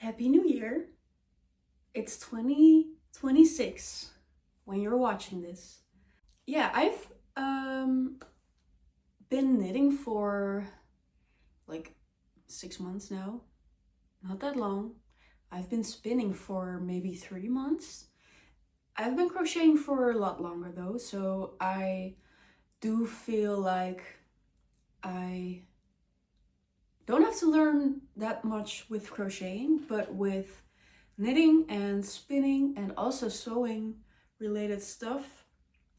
Happy New Year. It's 2026 when you're watching this. Yeah, I've been knitting for like 6 months now. Not that long. I've been spinning for maybe 3 months. I've been crocheting for a lot longer though, so I do feel like I don't have to learn that much with crocheting, but with knitting and spinning and also sewing related stuff,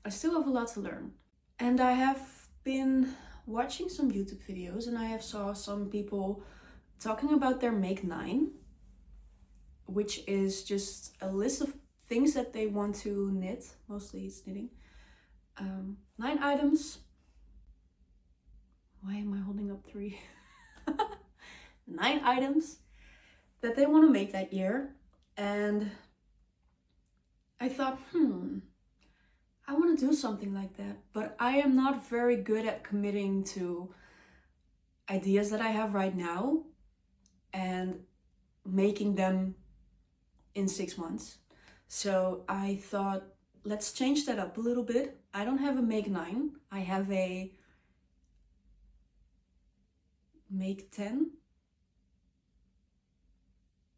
I still have a lot to learn. And I have been watching some YouTube videos and I have saw some people talking about their Make 9, which is just a list of things that they want to knit. Mostly it's knitting. 9 items. Why am I holding up 3? 9 items that they want to make that year. And I thought, I want to do something like that, but I am not very good at committing to ideas that I have right now and making them in 6 months. So I thought, let's change that up a little bit. I don't have a Make 9. I have a Make 10.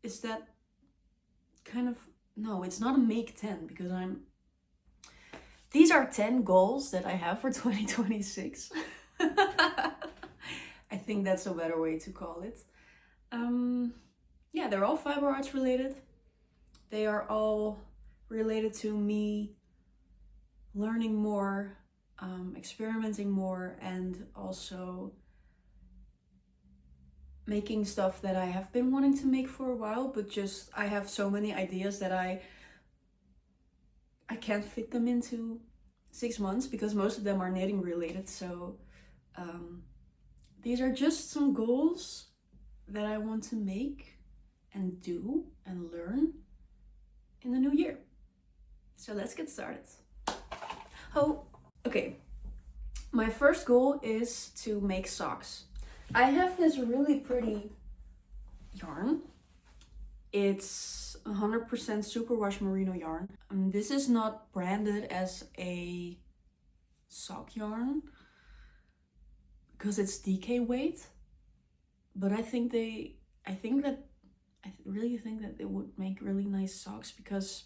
Is that kind of... No, it's not a Make 10 because these are 10 goals that I have for 2026. I think that's a better way to call it. Yeah, they're all fiber arts related. They are all related to me learning more, experimenting more, and also making stuff that I have been wanting to make for a while, but just I have so many ideas that I can't fit them into 6 months because most of them are knitting related. So these are just some goals that I want to make and do and learn in the new year. So let's get started. Oh, okay. My first goal is to make socks. I have this really pretty yarn. It's 100% superwash merino yarn. This is not branded as a sock yarn because it's DK weight, but I really think that it would make really nice socks because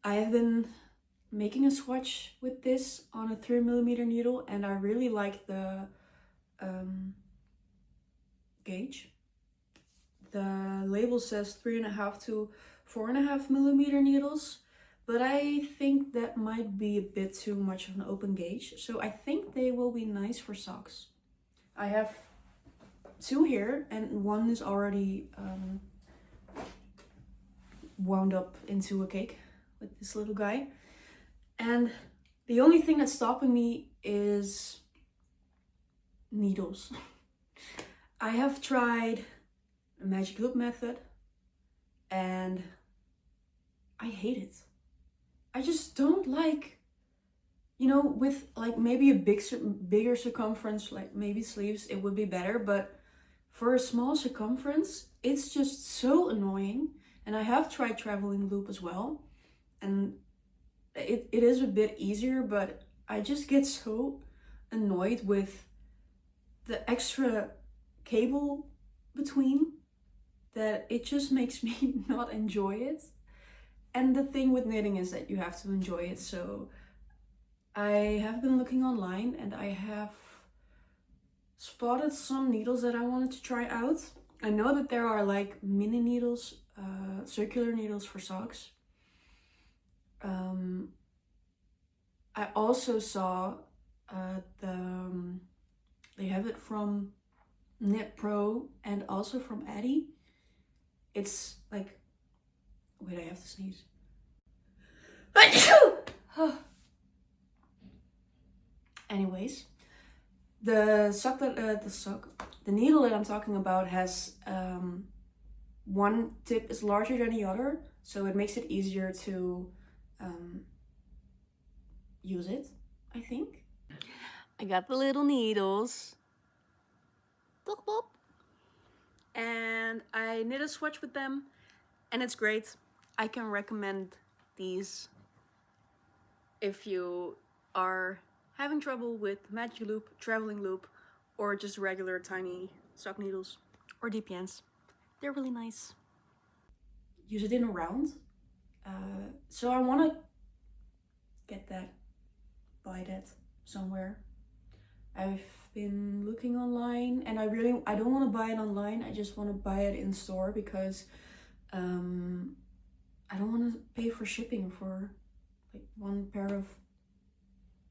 I have been making a swatch with this on a 3mm needle and I really like the gauge. The label says 3.5 to 4.5mm needles, but I think that might be a bit too much of an open gauge. So I think they will be nice for socks. I have 2 here and one is already wound up into a cake with this little guy. And the only thing that's stopping me is needles. I have tried a magic loop method and I hate it. I just don't like, with like maybe a bigger circumference, like maybe sleeves, it would be better, but for a small circumference, it's just so annoying. And I have tried traveling loop as well, and it is a bit easier, but I just get so annoyed with the extra cable between that it just makes me not enjoy it. And the thing with knitting is that you have to enjoy it. So I have been looking online and I have spotted some needles that I wanted to try out. I know that there are like mini needles, circular needles for socks. I also saw they have it from Knit Pro and also from Addi. It's like, wait, I have to sneeze. Anyways, the needle that I'm talking about has one tip is larger than the other, so it makes it easier to use it, I think. I got the little needles. and I knit a swatch with them, and it's great. I can recommend these if you are having trouble with magic loop, traveling loop, or just regular tiny sock needles or DPNs. They're really nice. Use it in a round. So I want to get that, buy that somewhere. I've been looking online, and I don't want to buy it online. I just want to buy it in store because I don't want to pay for shipping for like one pair of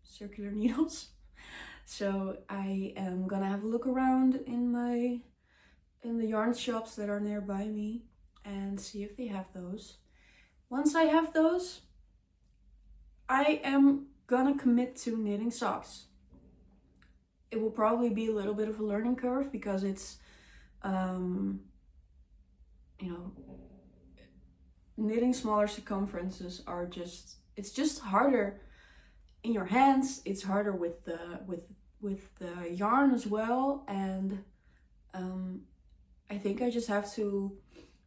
circular needles. So I am gonna have a look around in the yarn shops that are nearby me and see if they have those. Once I have those, I am gonna commit to knitting socks. It will probably be a little bit of a learning curve because it's, knitting smaller circumferences are it's just harder in your hands. It's harder with the yarn as well, and I think I just have to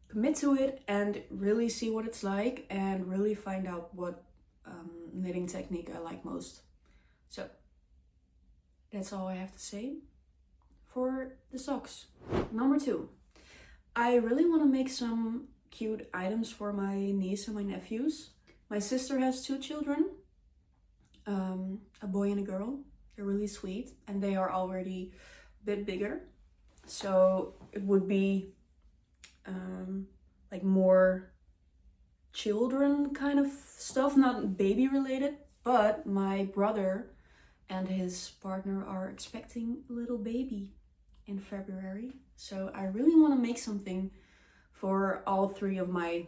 commit to it and really see what it's like and really find out what knitting technique I like most. So that's all I have to say for the socks. Number 2, I really want to make some cute items for my niece and my nephews. My sister has 2 children, a boy and a girl. They're really sweet and they are already a bit bigger. So it would be like more children kind of stuff, not baby related, but my brother and his partner are expecting a little baby in February. So I really want to make something for all 3 of my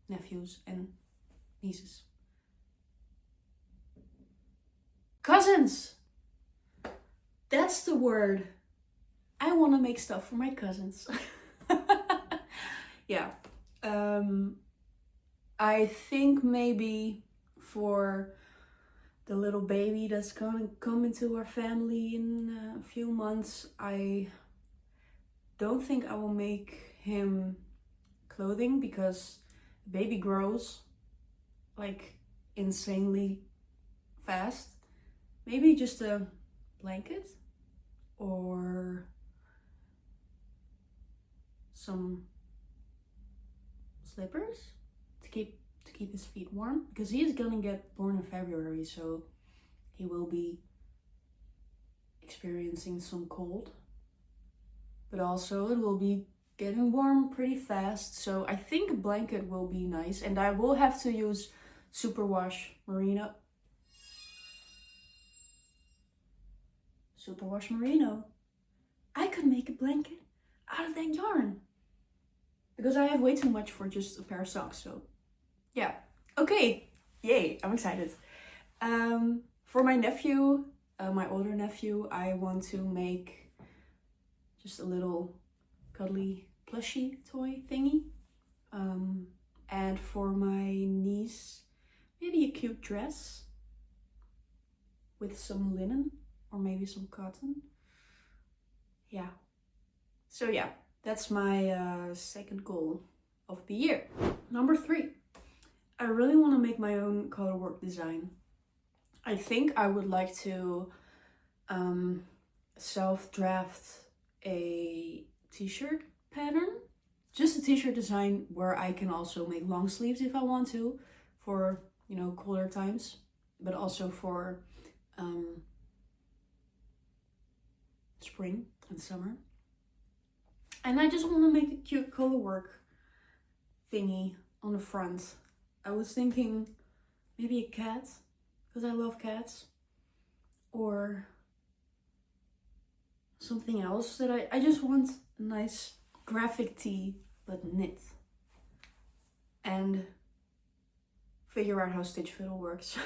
nephews and nieces. Cousins! That's the word. I want to make stuff for my cousins. Yeah. I think maybe for the little baby that's gonna come into our family in a few months, I don't think I will make him clothing because baby grows like insanely fast. Maybe just a blanket or some slippers to keep his feet warm, because he is gonna get born in February, so he will be experiencing some cold, but also it will be getting warm pretty fast. So I think a blanket will be nice, and I will have to use superwash merino. Superwash merino. I could make a blanket out of that yarn because I have way too much for just a pair of socks. So yeah, okay, yay, I'm excited. For my nephew, my older nephew, I want to make just a little cuddly plushy toy thingy. And for my niece, maybe a cute dress with some linen or maybe some cotton. Yeah. So yeah, that's my second goal of the year. Number 3, I really want to make my own colorwork design. I think I would like to self-draft a t-shirt pattern. Just a t-shirt design where I can also make long sleeves if I want to, for, cooler times, but also for spring and summer. And I just want to make a cute colorwork thingy on the front. I was thinking maybe a cat, because I love cats, or something else that I just want a nice graphic tee but knit, and figure out how stitch fiddle works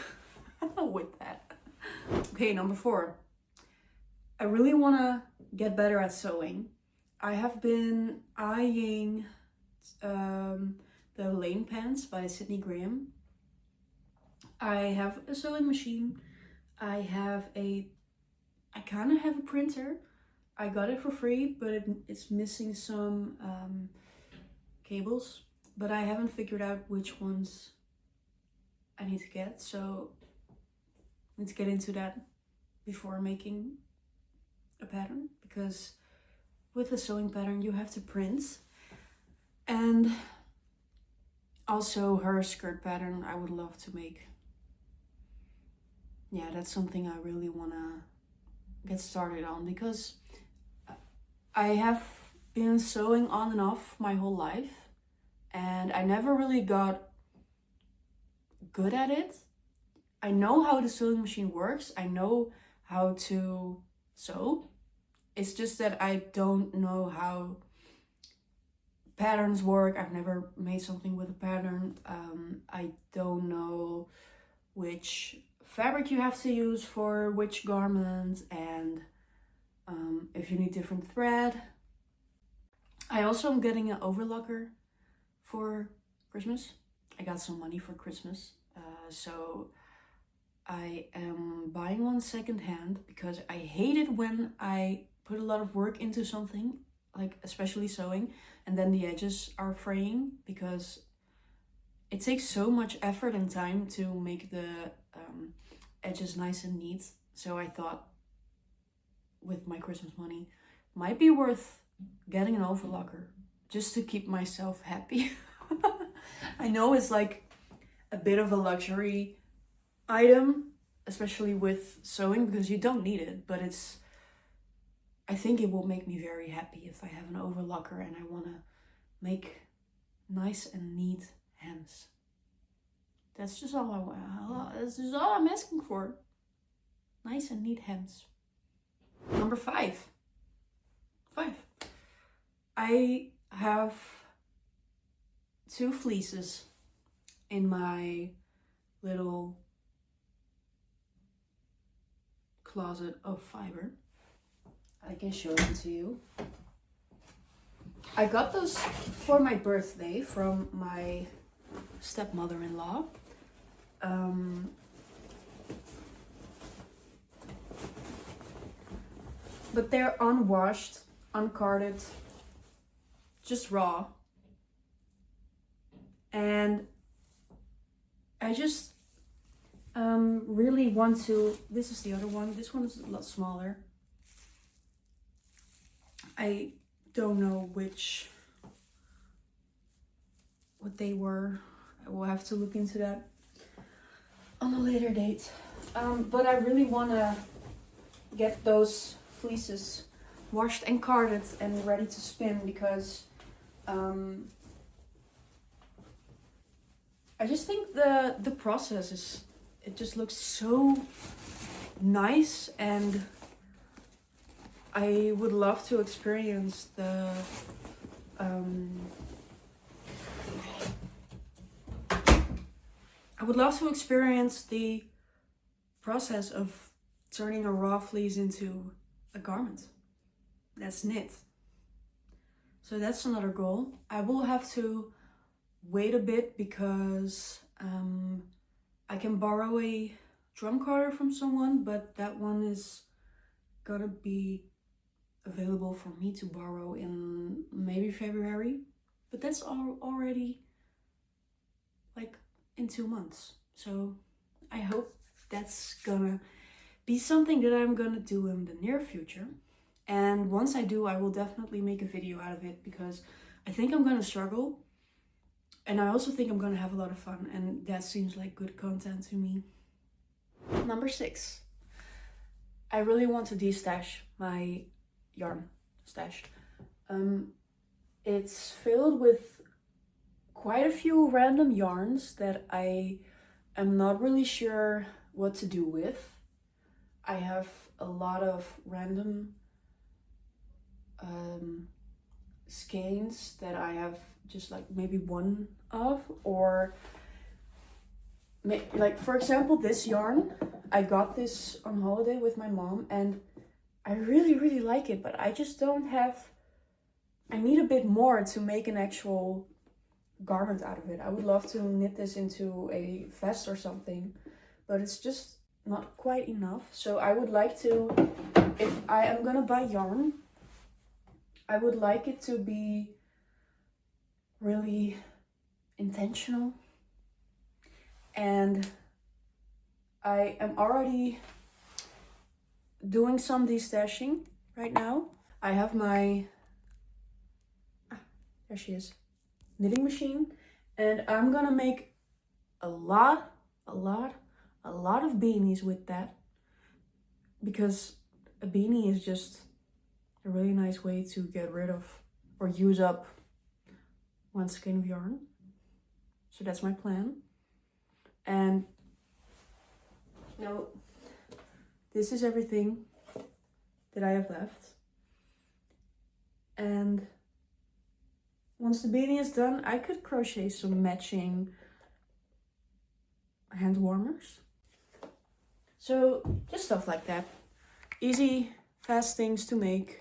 with that. Okay, number 4, I really want to get better at sewing. I have been eyeing the Lane Pants by Sydney Graham. I have a sewing machine. I kind of have a printer, I got it for free, but it's missing some cables, but I haven't figured out which ones I need to get, so I need to get into that before making a pattern, because with a sewing pattern you have to print. And also her skirt pattern I would love to make. Yeah, that's something I really want to get started on, because I have been sewing on and off my whole life and I never really got good at it. I know how the sewing machine works, I know how to sew. It's just that I don't know how patterns work. I've never made something with a pattern. I don't know which fabric you have to use for which garment, and if you need different thread. I also am getting an overlocker for Christmas. I got some money for Christmas, so I am buying one secondhand, because I hate it when I put a lot of work into something, like especially sewing, and then the edges are fraying, because it takes so much effort and time to make the edges nice and neat. So I thought with my Christmas money, might be worth getting an overlocker just to keep myself happy. I know it's like a bit of a luxury item, especially with sewing, because you don't need it, but I think it will make me very happy if I have an overlocker and I want to make nice and neat hems. That's just all I want. That's just all I'm asking for. Nice and neat hems. Number 5. I have 2 fleeces in my little closet of fiber. I can show them to you. I got those for my birthday from my stepmother-in-law. But they're unwashed, uncarded, just raw. And I just really want to, this is the other one, this one is a lot smaller. I don't know what they were. I will have to look into that on a later date. But I really want to get those fleeces washed and carded and ready to spin, because I just think the process is, it just looks so nice, and I would love to experience the process of turning a raw fleece into a garment that's knit. So that's another goal. I will have to wait a bit, because I can borrow a drum carder from someone, but that one is gonna be available for me to borrow in maybe February, but that's already like in 2 months. So I hope that's gonna be something that I'm gonna do in the near future. And once I do, I will definitely make a video out of it, because I think I'm gonna struggle, and I also think I'm gonna have a lot of fun, and that seems like good content to me. Number 6. I really want to destash my yarn stash. It's filled with quite a few random yarns that I am not really sure what to do with. I have a lot of random skeins that I have just like maybe one of, or like for example this yarn, I got this on holiday with my mom and I really like it, but I just don't have, I need a bit more to make an actual garment out of it. I would love to knit this into a vest or something, but it's just not quite enough. So I would like to, if I am gonna buy yarn, I would like it to be really intentional, and I am already doing some destashing right now. I have my, there she is, knitting machine, and I'm gonna make a lot of beanies with that, because a beanie is just a really nice way to get rid of or use up one skein of yarn. So that's my plan. And now this is everything that I have left. And once the beanie is done, I could crochet some matching hand warmers. So just stuff like that. Easy, fast things to make.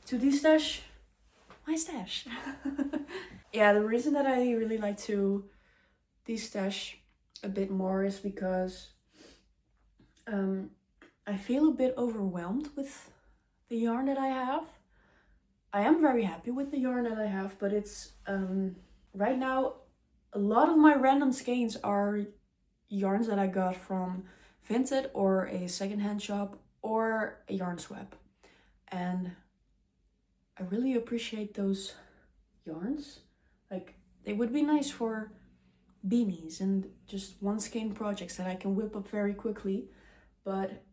To destash my stash. Yeah, the reason that I really like to destash a bit more is because I feel a bit overwhelmed with the yarn that I have. I am very happy with the yarn that I have, but it's right now a lot of my random skeins are yarns that I got from Vinted or a secondhand shop or a yarn swap. And I really appreciate those yarns. Like, they would be nice for beanies and just one skein projects that I can whip up very quickly. But,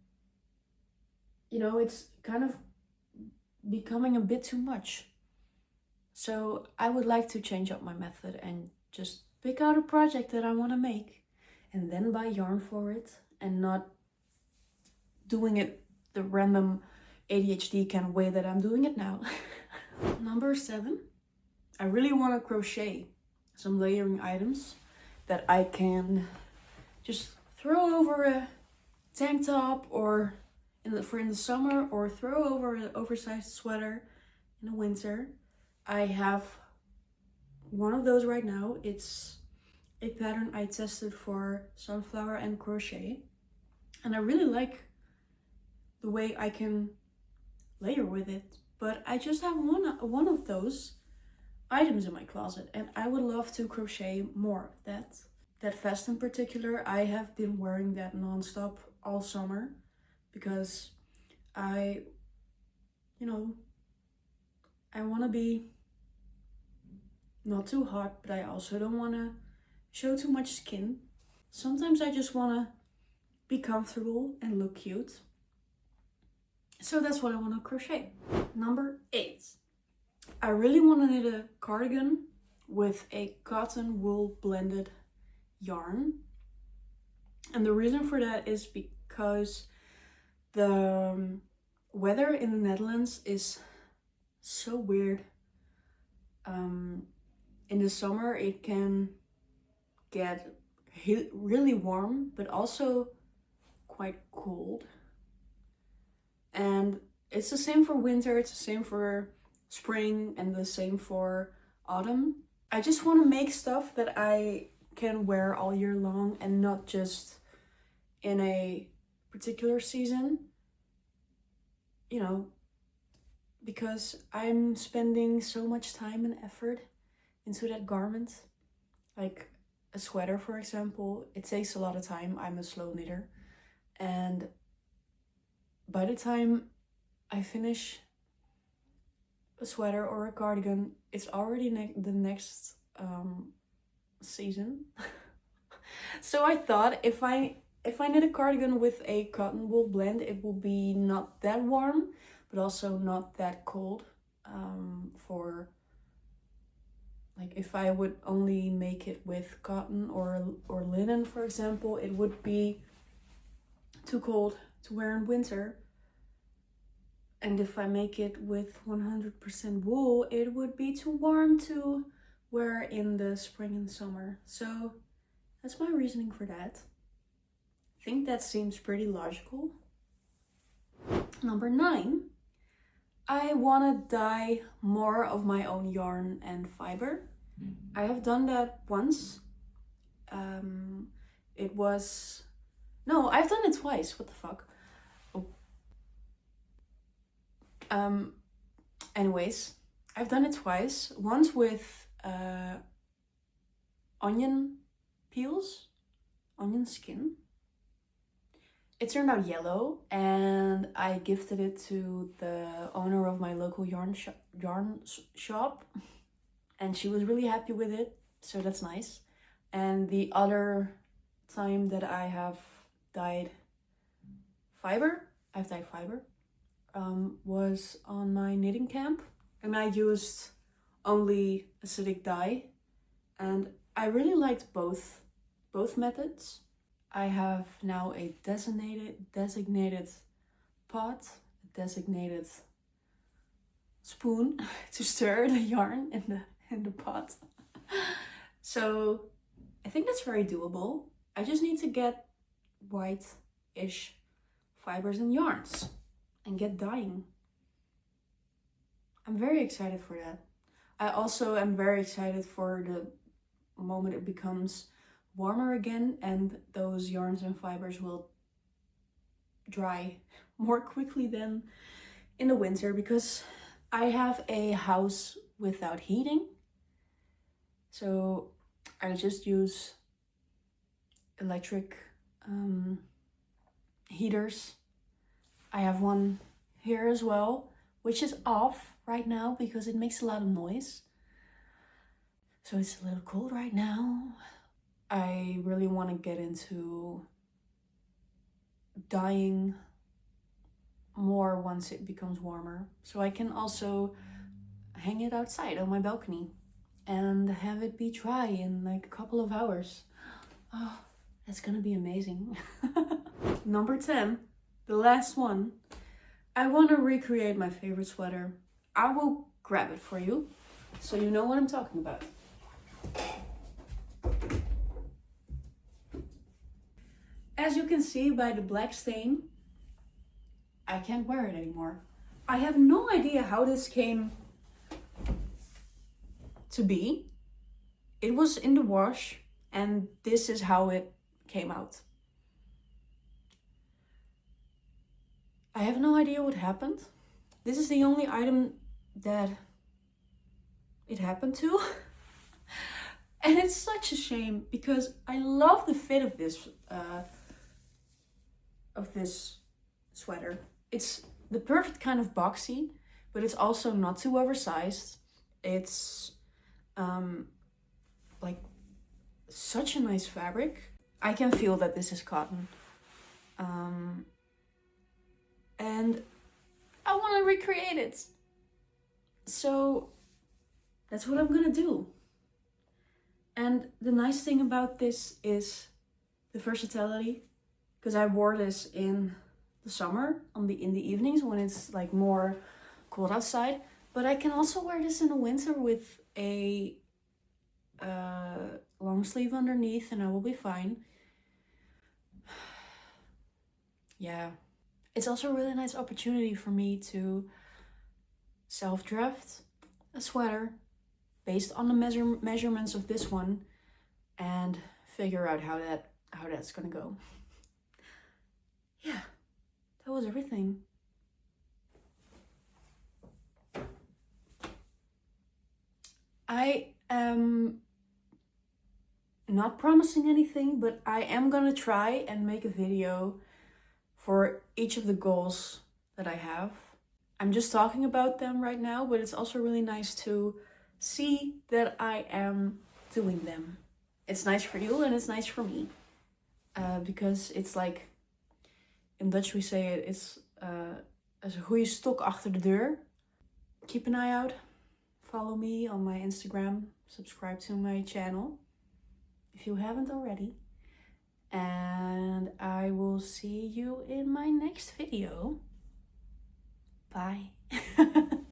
you know, it's kind of becoming a bit too much. So I would like to change up my method and just pick out a project that I want to make and then buy yarn for it, and not doing it the random ADHD kind of way that I'm doing it now. Number 7, I really want to crochet some layering items that I can just throw over a tank top or in the summer, or throw over an oversized sweater in the winter. I have one of those right now. It's a pattern I tested for sunflower and crochet, and I really like the way I can layer with it. But I just have one of those items in my closet, and I would love to crochet more of that. That vest in particular, I have been wearing that non-stop all summer because I want to be not too hot, but I also don't want to show too much skin. Sometimes I just want to be comfortable and look cute. So that's what I want to crochet. Number 8. I really want to knit a cardigan with a cotton wool blended yarn. And the reason for that is because the weather in the Netherlands is so weird. In the summer it can get really warm, but also quite cold. And it's the same for winter, it's the same for spring, and the same for autumn. I just want to make stuff that I can wear all year long and not just in a particular season. You know, because I'm spending so much time and effort into that garment. Like a sweater, for example, it takes a lot of time. I'm a slow knitter, and by the time I finish a sweater or a cardigan, it's already the next season. So I thought if I knit a cardigan with a cotton wool blend, it will be not that warm, but also not that cold. For like, if I would only make it with cotton or linen, for example, it would be too cold to wear in winter. And if I make it with 100% wool, it would be too warm to wear in the spring and summer. So that's my reasoning for that. I think that seems pretty logical. Number 9, I want to dye more of my own yarn and fiber. I have done that once. I've done it twice. What the fuck? Oh. Anyways, I've done it twice. Once with onion peels, onion skin. It turned out yellow, and I gifted it to the owner of my local yarn shop, and she was really happy with it, so that's nice. And the other time that I've dyed fiber, was on my knitting camp, and I used only acidic dye, and I really liked both methods. I have now a designated pot, a designated spoon to stir the yarn in the pot. So I think that's very doable. I just need to get white-ish fibers and yarns and get dyeing. I'm very excited for that. I also am very excited for the moment it becomes warmer again and those yarns and fibers will dry more quickly than in the winter, because I have a house without heating, so I just use electric heaters. I have one here as well, which is off right now because it makes a lot of noise, so it's a little cold right now. I really want to get into dyeing more once it becomes warmer, so I can also hang it outside on my balcony and have it be dry in like a couple of hours. Oh, that's gonna be amazing. Number 10, the last one. I want to recreate my favorite sweater. I will grab it for you so you know what I'm talking about. As you can see by the black stain, I can't wear it anymore. I have no idea how this came to be. It was in the wash and this is how it came out. I have no idea what happened. This is the only item that it happened to. And it's such a shame because I love the fit of this sweater. It's the perfect kind of boxy, but it's also not too oversized. It's like such a nice fabric. I can feel that this is cotton. And I want to recreate it. So that's what I'm gonna do. And the nice thing about this is the versatility, because I wore this in the summer in the evenings when it's like more cold outside, but I can also wear this in the winter with a long sleeve underneath and I will be fine. Yeah, it's also a really nice opportunity for me to self-draft a sweater based on the measurements of this one and figure out how that's gonna go. Yeah, that was everything. I am not promising anything, but I am gonna try and make a video for each of the goals that I have. I'm just talking about them right now, but it's also really nice to see that I am doing them. It's nice for you and it's nice for me. Because it's like, in Dutch we say it's as een goede stok achter de deur. Keep an eye out. Follow me on my Instagram. Subscribe to my channel if you haven't already. And I will see you in my next video. Bye.